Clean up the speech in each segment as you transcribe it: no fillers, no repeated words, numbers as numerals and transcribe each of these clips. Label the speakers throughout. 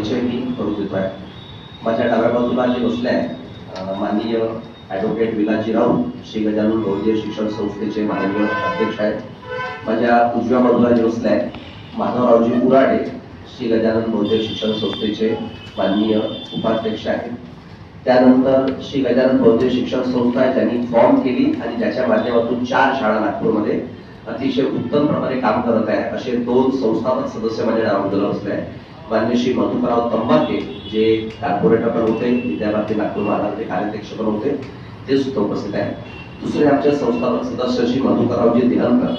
Speaker 1: परिचय मी करून देतोय। माझ्या डाव्या बाजूला जे बसले आहे माननीय ॲडव्होकेट विलाजी राऊत श्री गजानन बौद्ध शिक्षण संस्थेचे माननीय अध्यक्ष आहेत। माझ्या उजव्या बाजूला जे बसले आहे माधवरावजी पुराडे श्री गजानन बौद्ध शिक्षण संस्थेचे माननीय उपाध्यक्ष आहेत। त्यानंतर श्री गजानन बौद्ध शिक्षण संस्था ज्यांनी फॉर्म केली आणि ज्याच्या माध्यमातून 4 शाळा नागपूरमध्ये अतिशय उत्तम प्रकारे काम करत आहे असे 2 संस्थापक सदस्य माझ्या नावामध्ये बसले आहे। माननीय श्री मधुकरराव तंबाके जे कॉर्पोरेटर पण होते, विद्याभारती नागपूर महाराष्ट्र कार्याध्यक्ष पण होते, ते सुद्धा उपस्थित आहे। दुसरे आमचे संस्थापक सदस्य श्री मधुकररावजी देहनकर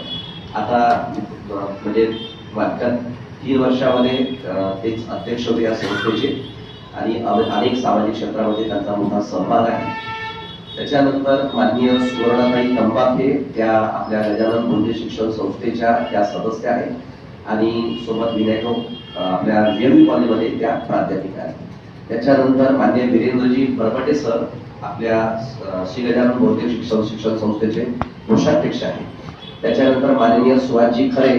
Speaker 1: आता म्हणजे मागच्या 3 वर्षामध्ये तेच अध्यक्ष होते या संस्थेचे आणि अनेक सामाजिक क्षेत्रामध्ये त्यांचा मोठा सहभाग आहे। त्याच्यानंतर माननीय सुवर्णाताई तंबाके त्या आपल्या गजानन बौद्ध शिक्षण संस्थेच्या त्या सदस्य आहेत आणि सोबत विनायक आपल्या VMU कॉलेजमध्ये त्या प्राध्यापिका आहेत। त्याच्यानंतर माननीय वीरेंद्रजी बरबटे सर आपल्या श्री गजानन बौद्ध शिक्षण संस्थेचे कोषाध्यक्ष आहेत। त्याच्यानंतर माननीय सुहासजी खरे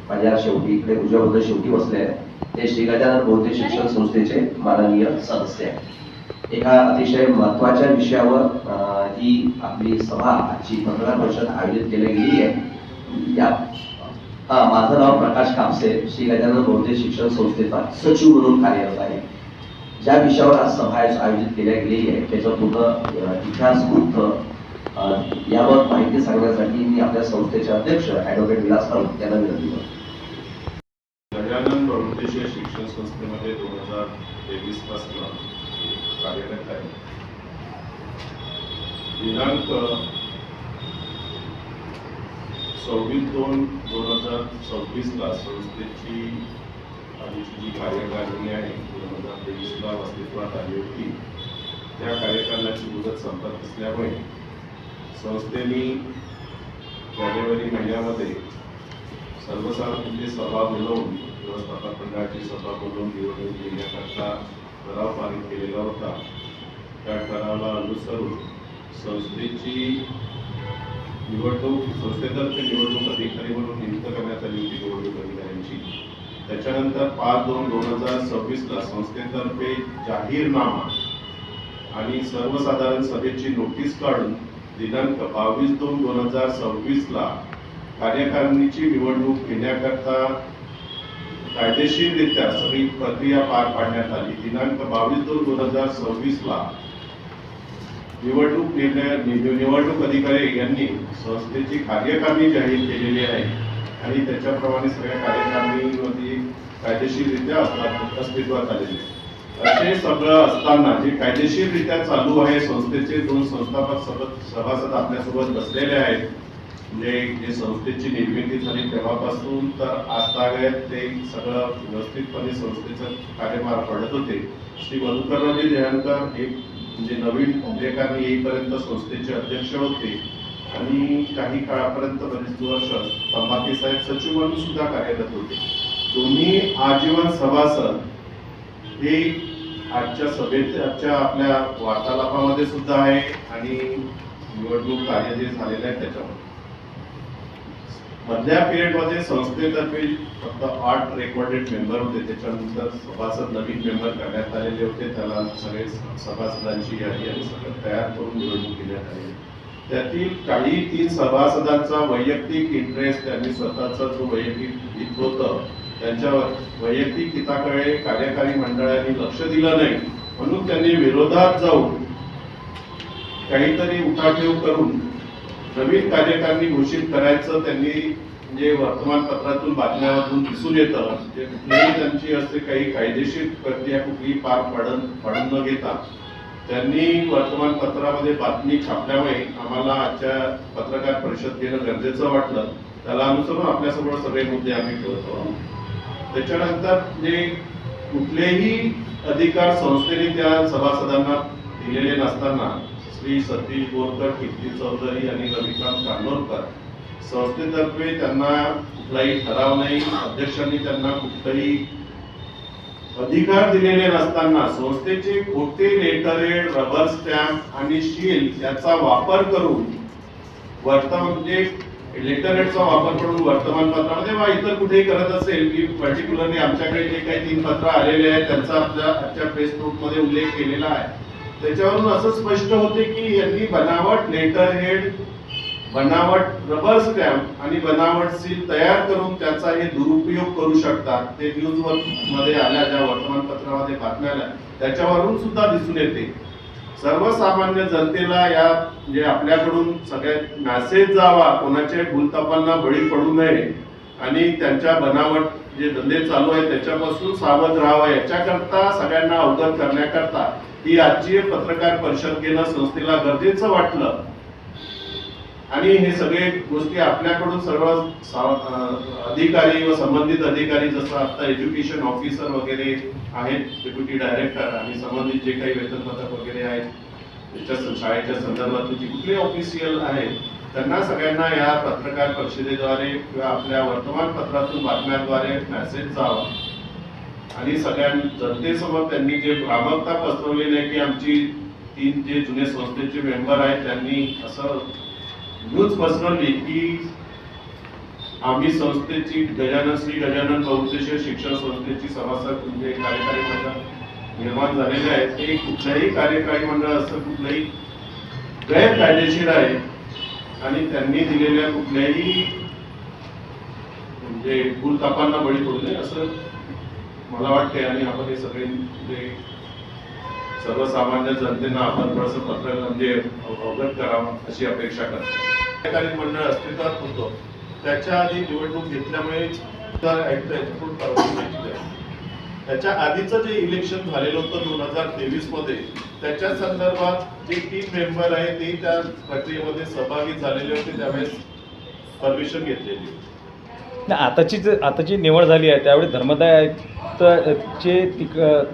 Speaker 1: माझ्या शेवटी इकडे उजव्या बाजूला शेवटी बसले आहेत, ते श्री गजानन बौद्ध शिक्षण संस्थेचे माननीय सदस्य आहेत। एका अतिशय महत्त्वाच्या विषयावर ही आपली सभा आजची पत्रकार परिषद आयोजित केली गेली आहे। माझं नाव प्रकाश कापसे श्री गजानन बौद्ध शिक्षण संस्थेचा सचिव म्हणून कार्यरत आहे। ज्या विषयावर आज सभा आयोजित केल्या गेलेली आहे त्याचा पूर्ण इतिहास वृत्त यावर माहिती सांगण्यासाठी मी आपल्या संस्थेचे अध्यक्ष ॲडव्होकेट विलास राऊत यांना विनंती करतो।
Speaker 2: गजानन बौद्ध शिक्षण संस्थेमध्ये 2023 पासून कार्यरत आहे। दिनांक 26/2/2026 ला संस्थेची आधीची जी कार्यकारिणी आहे 2023 ला अस्तित्वात आली होती। त्या कार्यकालाची मुदत संपत असल्यामुळे संस्थेने जानेवारी महिन्यामध्ये सर्वसाधारण सभा बोलवून व्यवस्थापन मंडळाची सभा बोलवून निवडणूक घेण्याकरता ठराव पारित केलेला होता। त्या ठरावाला अनुसरून संस्थेची संस्थेतर्फे निवडणूक अधिकारी म्हणून नियुक्त करण्यात आली होती निवडणूक अधिकाऱ्यांची। त्याच्यानंतर 5/2/2026 ला संस्थेतर्फे जाहीरनामा आणि सर्वसाधारण सभेची नोटीस काढून दिनांक 22/2/2026 ला कार्यकारिणीची निवडणूक घेण्याकरता कायदेशीररित्या सगळी प्रक्रिया पार पाडण्यात आली। दिनांक 22/2/2026 ला निवडणूक अधिकारी यांनी संस्थेची कार्यकारिणी जाहीर केलेली आहे आणि त्याच्याप्रमाणे सगळ्या कार्यकारिणीमध्ये कायदेशीररित्या अस्तित्वात आलेले असे सगळं असताना जे कायदेशीररित्या चालू आहे संस्थेचे 2 संस्थापक सभासद आपल्यासोबत बसलेले आहेत। म्हणजे जे संस्थेची निर्मिती झाली तेव्हापासून तर आजतागायत ते सगळं व्यवस्थितपणे संस्थेचं कार्य पार पडत होते। श्री मधुकररावजी देहनकर हे म्हणजे नवीन उल्लेखाने येईपर्यंत संस्थेचे अध्यक्ष होते आणि काही काळापर्यंत बरेच वर्ष तंबाके साहेब सचिव म्हणून सुद्धा कार्यरत होते। दोन्ही आजीवन सभासद हे आजच्या आपल्या वार्तालापामध्ये सुद्धा आहे आणि निवडणूक कार्य जे झालेले आहे त्याच्यामध्ये मधल्या पिरियडमध्ये संस्थेतर्फे फक्त 8 रेकॉर्डेड मेंबर होते। त्याच्यानंतर सभासद नवीन मेंबर करण्यात आलेले होते, त्याला सगळे सभासदांची यादी आणि सगळं तयार करून निवडणूक घेण्यात आली। त्यातील काही 3 सभासदांचा वैयक्तिक इंटरेस्ट त्यांनी स्वतःचा जो वैयक्तिक हित होतं त्यांच्या वैयक्तिक हिताकडे कार्यकारी मंडळाने लक्ष दिलं नाही म्हणून त्यांनी विरोधात जाऊन काहीतरी उठाठेव करून नवीन कार्यकारिणी घोषित करायचं त्यांनी म्हणजे वर्तमानपत्रातून बातम्यामधून दिसून येतं। जे कुठलीही त्यांची असे काही कायदेशीर प्रक्रिया कुठली पार पाडून न घेता त्यांनी वर्तमानपत्रामध्ये बातमी छापल्यामुळे आम्हाला आजच्या पत्रकार परिषद घेणं गरजेचं वाटलं। त्याला अनुसरून आपल्यासमोर सगळे मुद्दे आम्ही ठेवतो। त्याच्यानंतर जे कुठलेही अधिकार संस्थेने त्या सभासदांना दिलेले नसताना श्री सतीश बोरकर, कीर्ती चौधरी आणि रविकांत कानोरकर संस्थेतर्फे त्यांना कुठलाही ठराव नाही, अध्यक्षांनी त्यांना कुठलाही अधिकार दिलेले नसताना संस्थेचे खोटे लेटरेड, रबर स्टॅम्प आणि शील याचा वापर करून म्हणजे लेटरहेडचा वापर करून वर्तमानपत्रामध्ये वा इतर कुठेही करत असेल की पर्टिक्युलरली आमच्याकडे जे काही 3 पत्र आलेले आहेत त्यांचा आजच्या प्रेस नोटमध्ये उल्लेख केलेला आहे, त्याच्यावरून असं स्पष्ट होते की यांनी बनावट लेटरहेड, बनावट रबर स्टॅम्प आणि बनावट सील तयार करून त्याचा हे दुरुपयोग करू शकतात. ते न्यूजवर मध्ये आल्या, ज्या वर्तमानपत्रामध्ये बातम्या आल्या त्याच्यावरून सुद्धा दिसून येते. सर्वसामान्य जनतेला या म्हणजे आपल्याकडून सगळ्यात मॅसेज जावा, कोणाच्या भूलथापांना बळी पडू नये आणि त्यांच्या बनावट जे धंदे चालू आहेत त्याच्यापासून सावध राहावं, याच्याकरता सगळ्यांना अवगत करण्याकरता ही आजची पत्रकार परिषद घेणं संस्थेला गरजेचं वाटलं. आणि हे सगळे गोष्टी आपल्याकडून सर्व अधिकारी व संबंधित अधिकारी, जसं आता एज्युकेशन ऑफिसर वगैरे आहेत, डेप्युटी डायरेक्टर आणि संबंधित जे काही वेतनपत्रक वगैरे आहेत, त्याच्या शाळेच्या संदर्भात जे कुठले ऑफिशियल आहेत, त्यांना सगळ्यांना या पत्रकार परिषदेद्वारे किंवा आपल्या वर्तमानपत्रातून बातम्यांद्वारे मेसेज जावा आणि सगळ्या जनतेसमोर त्यांनी जे भ्रामकता पसरवलेली आहे की आमची 3 जे जुने संस्थेचे मेंबर आहेत त्यांनी असं न्यूज पसरवली की आम्ही संस्थेची श्री गजानन बहुउद्देशीय शिक्षण संस्थेची सभासद म्हणजे कार्यकारी मंडळ निर्माण झालेले आहे. ते कुठल्याही कार्यकारी मंडळ असं कुठलंही गैरकायदेशीर आहे आणि त्यांनी दिलेल्या कुठल्याही म्हणजे भूलथापांना बळी पडू नये असं मला वाटते. आणि आपण हे सगळे म्हणजे सर्वसामान्य जनतेला आपण थोडंसं पत्र म्हणजे अवगत करावं अशी अपेक्षा करतो. कार्यकारी मंडळ अस्तित्वात होतं त्याच्या आधी निवडणूक घेतल्यामुळे त्याच्या आधीचं जे इलेक्शन झालेलं होतं 2023 मध्ये, त्याच्या संदर्भात जे 3 मेंबर आहेत ते त्या प्रक्रियेमध्ये सहभागी झालेले होते, त्यावेळेस परमिशन घेतलेली होती.
Speaker 3: आताची निवड झाली आहे त्यावेळी धर्मदाय आयुक्तचे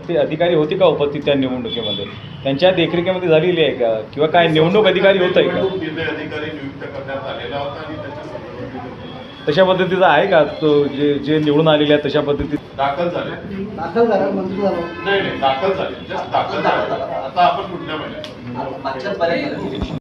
Speaker 3: ते अधिकारी होते का उपस्थित त्या निवडणुकीमध्ये? त्यांच्या देखरेखीमध्ये झालेली आहे का किंवा काय निवडणूक अधिकारी होत आहे का?
Speaker 2: निर्णय अधिकारी नियुक्त करण्यात आलेला होता आणि त्याच्या संदर्भात
Speaker 3: तशा पद्धतीचा आहे का तो जे निवडून आलेले आहे तशा पद्धतीत
Speaker 2: दाखल झाले?
Speaker 4: मंजूर झालं
Speaker 2: नाही, दाखल झाले, जस्ट दाखल झाले. आता आपण कुठल्या महिन्यात?
Speaker 1: मागच्याच बऱ्याच